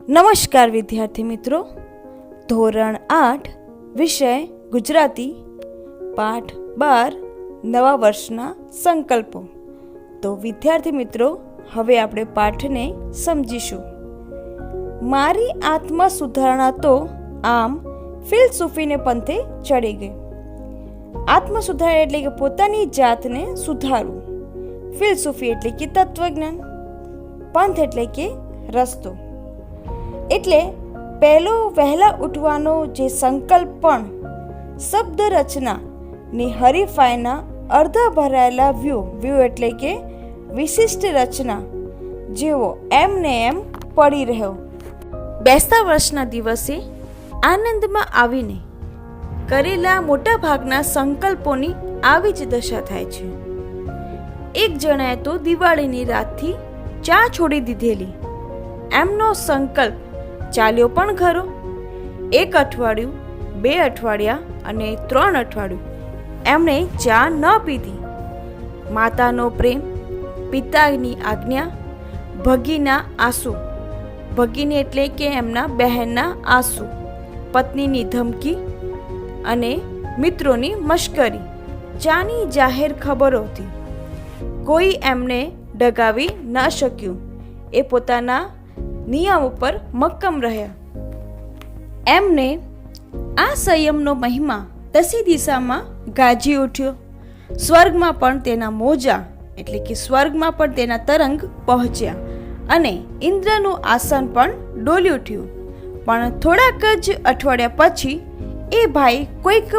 નમસ્કાર વિદ્યાર્થી મિત્રો, ધોરણ 8 વિષય ગુજરાતી, પાઠ 12 નવા વર્ષના સંકલ્પો. તો વિદ્યાર્થી મિત્રો, હવે આપણે પાઠને સમજીશું. મારી આત્મા સુધારણા તો આમ ફિલસૂફીને પંથે ચડી ગઈ. આત્મ સુધારણા એટલે કે પોતાની જાતને સુધારવું. ફિલસૂફી એટલે કે તત્વજ્ઞાન. પંથ એટલે કે રસ્તો. એટલે પહેલો વહેલા ઉઠવાનો જે સંકલ્પ પણ શબ્દ રચના ની હરીફાઈના અર્ધા ભરાયેલા વ્યૂ એટલે કે વિશિષ્ટ રચના જેવો એમને એમ પડી રહ્યો. બેસતા વર્ષના દિવસે આનંદમાં આવીને કરેલા મોટા ભાગના સંકલ્પોની આવી જ દશા થાય છે. એક જણાએ તો દિવાળીની રાતથી ચા છોડી દીધેલી. એમનો સંકલ્પ ચાલ્યો પણ ખરો. 1 અઠવાડિયું, 2 અઠવાડિયા અને 3 અઠવાડિયું એમણે ચા ન પીધી. માતાનો પ્રેમ, પિતાની આજ્ઞા, ભગીના આંસુ, ભગીની એટલે કે એમના બહેનના આંસુ, પત્નીની ધમકી અને મિત્રોની મશ્કરી, ચાની જાહેર ખબરોથી કોઈ એમને ડગાવી ન શક્યું. એ પોતાના નિયમ ઉપર મક્કમ રહ્યા. એમને આ સંયમનો મહિમા 10 દિશામાં ગાજી ઉઠ્યો. સ્વર્ગમાં પણ તેના મોજા એટલે કે સ્વર્ગમાં પણ તેના તરંગ પહોંચ્યા અને ઇન્દ્રનું આસન પણ ડોલી ઉઠ્યું. પણ થોડાક જ અઠવાડિયા પછી એ ભાઈ કોઈક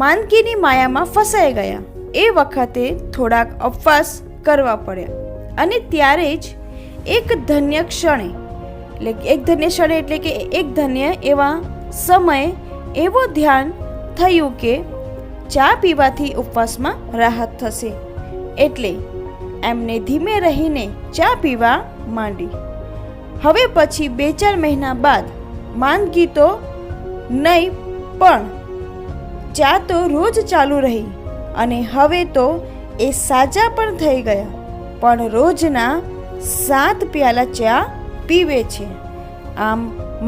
માંદગીની માયામાં ફસાઈ ગયા. એ વખતે થોડાક ઉપવાસ કરવા પડ્યા અને ત્યારે જ એક ધન્ય ક્ષણે એટલે કે એક ધન્ય એવા સમયે એવો ધ્યાન થયું કે ચા પીવાથી ઉપવાસમાં રાહત થશે. એટલે એમને ધીમે રહીને ચા પીવા માંડી. હવે પછી 2-4 મહિના બાદ માંદગી તો નહીં પણ ચા તો રોજ ચાલુ રહી અને હવે તો એ સાજા પણ થઈ ગયા, પણ રોજના 7 પ્યાલા ચા પીવે છે. આમ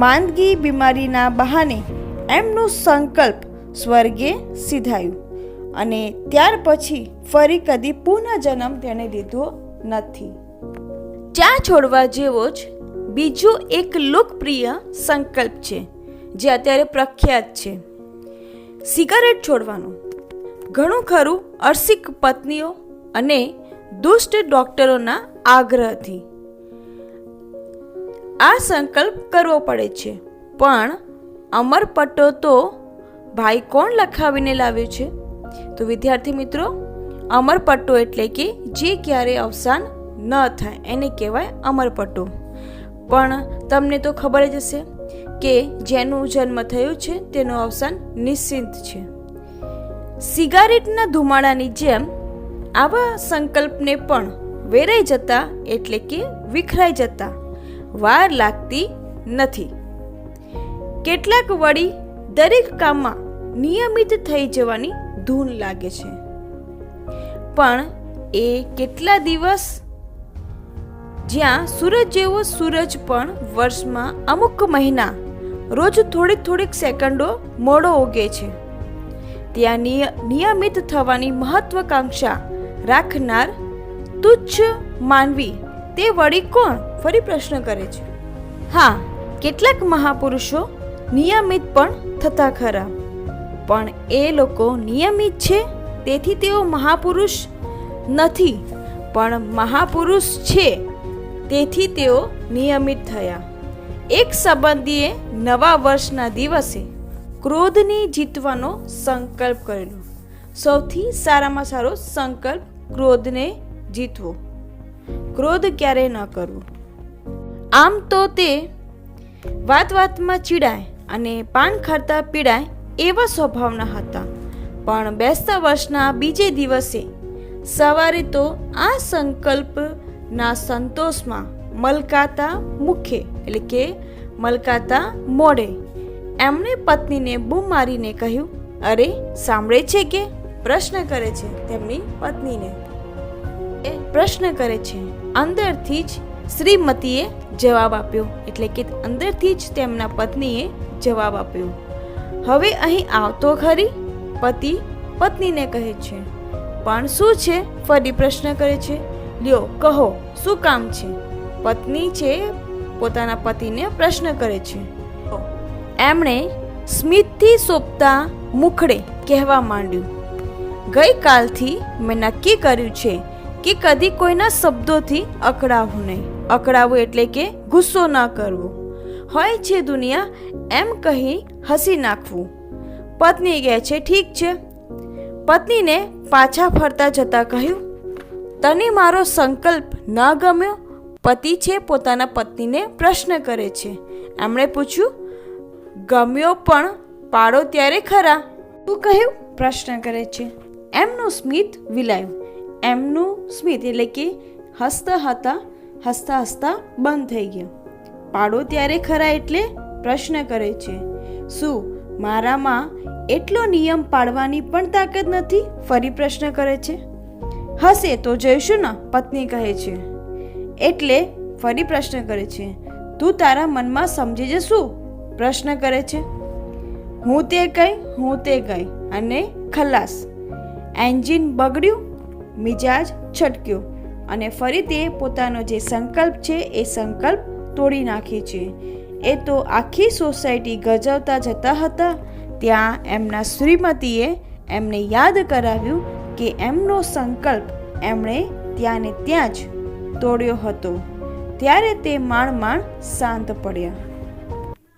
માંદગી બીમારીના બહાને એમનું સંકલ્પ સ્વર્ગે સીધાયું અને ત્યાર પછી ફરી કદી પુનઃજન્મ તેણે લીધો નથી. ચા છોડવા જેવો જ બીજો એક લોકપ્રિય સંકલ્પ છે જે અત્યારે પ્રખ્યાત છે, સિગારેટ છોડવાનો. ઘણું ખરું અરસિક પત્નીઓ અને દુષ્ટ ડોક્ટરોના આગ્રહથી આ સંકલ્પ કરવો પડે છે. પણ અમરપટ્ટો તો ભાઈ કોણ લખાવીને લાવ્યો છે? તો વિદ્યાર્થી મિત્રો, અમરપટ્ટો એટલે કે જે ક્યારે અવસાન ન થાય એને કહેવાય અમરપટ્ટો. પણ તમને તો ખબર જ હશે કે જેનું જન્મ થયો છે તેનું અવસાન નિશ્ચિત છે. સિગારેટના ધુમાડાની જેમ આવા સંકલ્પને પણ વેરાઈ જતા એટલે કે વિખરાઈ જતા વાર લાગતી નથી. કેટલાક વળી દરેક કામમાં નિયમિત થઈ જવાની ધૂન લાગે છે. પણ એ કેટલા દિવસ જ્યાં સૂરજ જેવો સૂરજ પણ વર્ષમાં અમુક મહિના રોજ થોડીક સેકન્ડો મોડો ઉગે છે. ત્યાં નિયમિત થવાની મહત્વાકાંક્ષા રાખનાર તુચ્છ માનવી તે વળી કોણ? ફરી પ્રશ્ન કરે છે. હા, કેટલાક મહાપુરુષો નિયમિત પણ થતા ખરા, પણ એ લોકો નિયમિત છે તેથી તેઓ મહાપુરુષ નથી, પણ મહાપુરુષ છે તેથી તેઓ નિયમિત થયા. એક સંબંધીએ નવા વર્ષના દિવસે ક્રોધને જીતવાનો સંકલ્પ કરેલો. સૌથી સારામાં સારો સંકલ્પ ક્રોધને જીતવો. ક્રોધ ક્યારેય ન કરવો. આમ તો તે વાતમાં ચીડાય અને પાન ખાતા પીડાય એવા સ્વભાવના હતા. પણ બેસતા વર્ષના બીજે દિવસે સવારે તો આ સંકલ્પના સંતોષમાં મલકાતા મુખે એટલે કે મલકાતા મોઢે એમણે પત્નીને બૂમ મારીને કહ્યું, અરે સાંભળે છે કે? પ્રશ્ન કરે છે તેમની પત્નીને. પ્રશ્ન કરે છે. અંદરથી જ શ્રીમતીએ જવાબ આપ્યો, એટલે કે અંદરથી જ તેમના પત્નીએ જવાબ આપ્યો. હવે અહીં આવતો ખરી? પતિ પત્નીને કહે છે. પણ શું છે? ફરી પ્રશ્ન કરે છે. લ્યો કહો, શું કામ છે? પત્ની છે પોતાના પતિને પ્રશ્ન કરે છે. એમણે સ્મિતથી સોંપતા મુખડે કહેવા માંડ્યું, ગઈકાલથી મેં નક્કી કર્યું છે કે કદી કોઈના શબ્દોથી અકળાવવું નહીં. અકળાવવું એટલે કે ગુસ્સો ન કરવો. હોય છે દુનિયા એમ કહી હસી નાખવું. પત્ની કહે છે ઠીક છે. પત્નીને પાછા ફરતા જતા કહ્યું, તને મારો સંકલ્પ ન ગમ્યો? પતિ છે પોતાના પત્નીને પ્રશ્ન કરે છે. એમણે પૂછ્યું, ગમ્યો પણ પાડો ત્યારે ખરા. શું કહ્યું? પ્રશ્ન કરે છે. એમનું સ્મિત વિલાયું. એમનું સ્મિત એટલે કે હસતા હસતા બંધ થઈ ગયા. પાડો ત્યારે ખરા એટલે પ્રશ્ન કરે છે. શું મારામાં એટલો નિયમ પાડવાની પણ તાકાત નથી? ફરી પ્રશ્ન કરે છે. હશે તો જઈશું ને? પત્ની કહે છે. એટલે ફરી પ્રશ્ન કરે છે. તું તારા મનમાં સમજી જશું? પ્રશ્ન કરે છે. હું તે ગઈ અને ખલાસ. એન્જિન બગડ્યું, મિજાજ છટક્યો અને ફરી તે પોતાનો જે સંકલ્પ છે એ સંકલ્પ તોડી નાખે છે. એ તો આખી સોસાયટી ગજવતા જતા હતા. ત્યાં એમના શ્રીમતીએ એમને યાદ કરાવ્યું કે એમનો સંકલ્પ એમણે ત્યાં ને ત્યાં જ તોડ્યો હતો. ત્યારે તે માંડ શાંત પડ્યા.